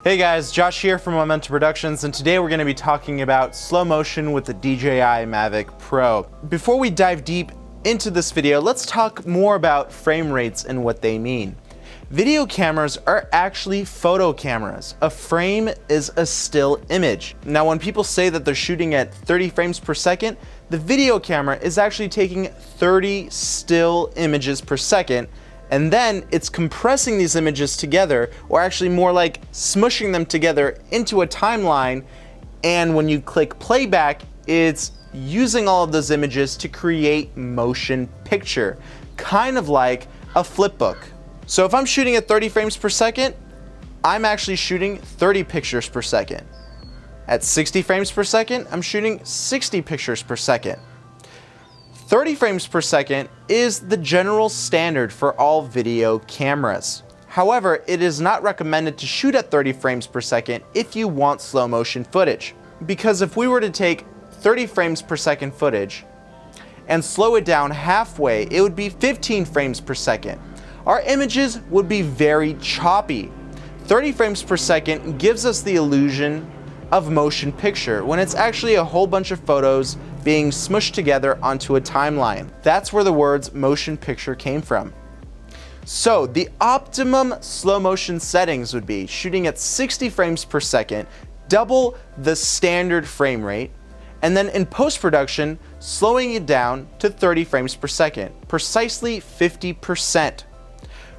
Hey guys, Josh here from Momentum Productions, and today we're going to be talking about slow motion with the DJI Mavic Pro. Before we dive deep into this video, let's talk more about frame rates and what they mean. Video cameras are actually photo cameras. A frame is a still image. Now, when people say that they're shooting at 30 frames per second, the video camera is actually taking 30 still images per second, and then it's compressing these images together, or actually more like smushing them together into a timeline. And when you click playback, it's using all of those images to create motion picture, kind of like a flip book. So if I'm shooting at 30 frames per second, I'm actually shooting 30 pictures per second. At 60 frames per second, I'm shooting 60 pictures per second. 30 frames per second is the general standard for all video cameras. However, it is not recommended to shoot at 30 frames per second if you want slow motion footage. Because if we were to take 30 frames per second footage and slow it down halfway, it would be 15 frames per second. Our images would be very choppy. 30 frames per second gives us the illusion of motion picture when it's actually a whole bunch of photos being smushed together onto a timeline. That's where the words motion picture came from. So the optimum slow motion settings would be shooting at 60 frames per second, double the standard frame rate, and then in post-production, slowing it down to 30 frames per second, precisely 50%.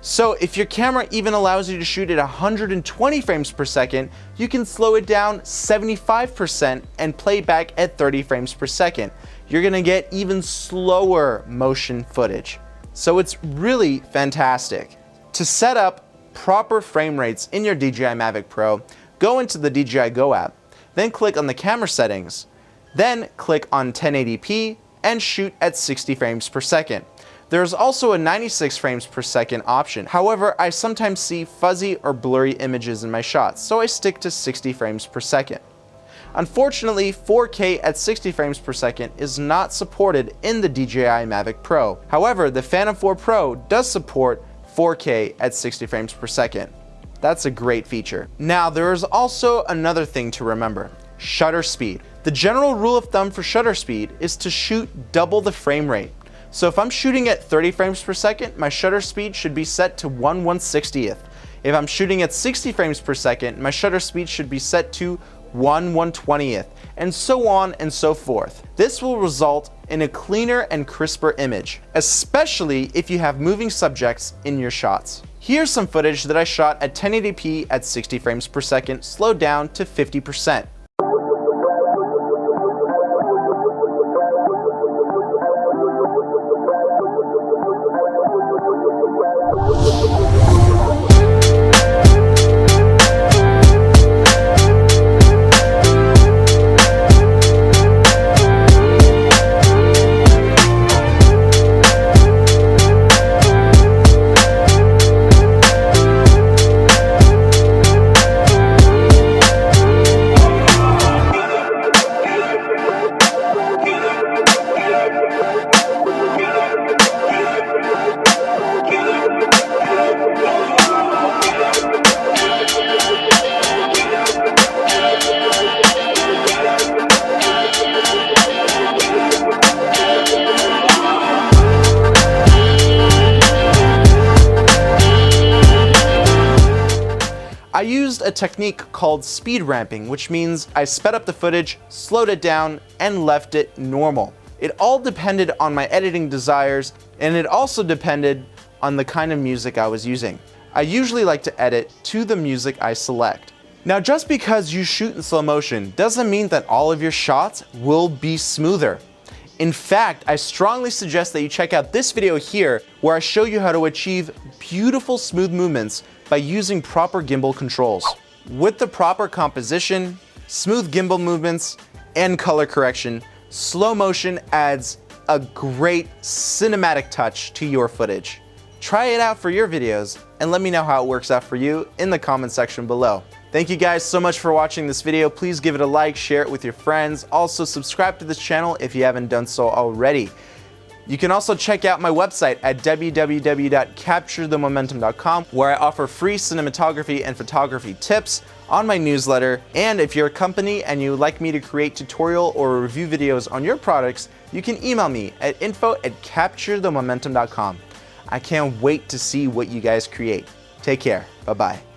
So if your camera even allows you to shoot at 120 frames per second, you can slow it down 75% and play back at 30 frames per second. You're gonna get even slower motion footage. So it's really fantastic. To set up proper frame rates in your DJI Mavic Pro, go into the DJI Go app, then click on the camera settings, then click on 1080p and shoot at 60 frames per second. There's also a 96 frames per second option. However, I sometimes see fuzzy or blurry images in my shots, so I stick to 60 frames per second. Unfortunately, 4K at 60 frames per second is not supported in the DJI Mavic Pro. However, the Phantom 4 Pro does support 4K at 60 frames per second. That's a great feature. Now, there is also another thing to remember: shutter speed. The general rule of thumb for shutter speed is to shoot double the frame rate. So if I'm shooting at 30 frames per second, my shutter speed should be set to 1/160th. If I'm shooting at 60 frames per second, my shutter speed should be set to 1/120th, and so on and so forth. This will result in a cleaner and crisper image, especially if you have moving subjects in your shots. Here's some footage that I shot at 1080p at 60 frames per second, slowed down to 50%. I used a technique called speed ramping, which means I sped up the footage, slowed it down, and left it normal. It all depended on my editing desires, and it also depended on the kind of music I was using. I usually like to edit to the music I select. Now, just because you shoot in slow motion doesn't mean that all of your shots will be smoother. In fact, I strongly suggest that you check out this video here, where I show you how to achieve beautiful smooth movements by using proper gimbal controls. With the proper composition, smooth gimbal movements, and color correction, slow motion adds a great cinematic touch to your footage. Try it out for your videos and let me know how it works out for you in the comment section below. Thank you guys so much for watching this video. Please give it a like, share it with your friends. Also subscribe to this channel if you haven't done so already. You can also check out my website at www.capturethemomentum.com, where I offer free cinematography and photography tips. on my newsletter. And if you're a company and you would like me to create tutorial or review videos on your products, you can email me at info@capturethemomentum.com. I can't wait to see what you guys create. Take care. Bye-bye.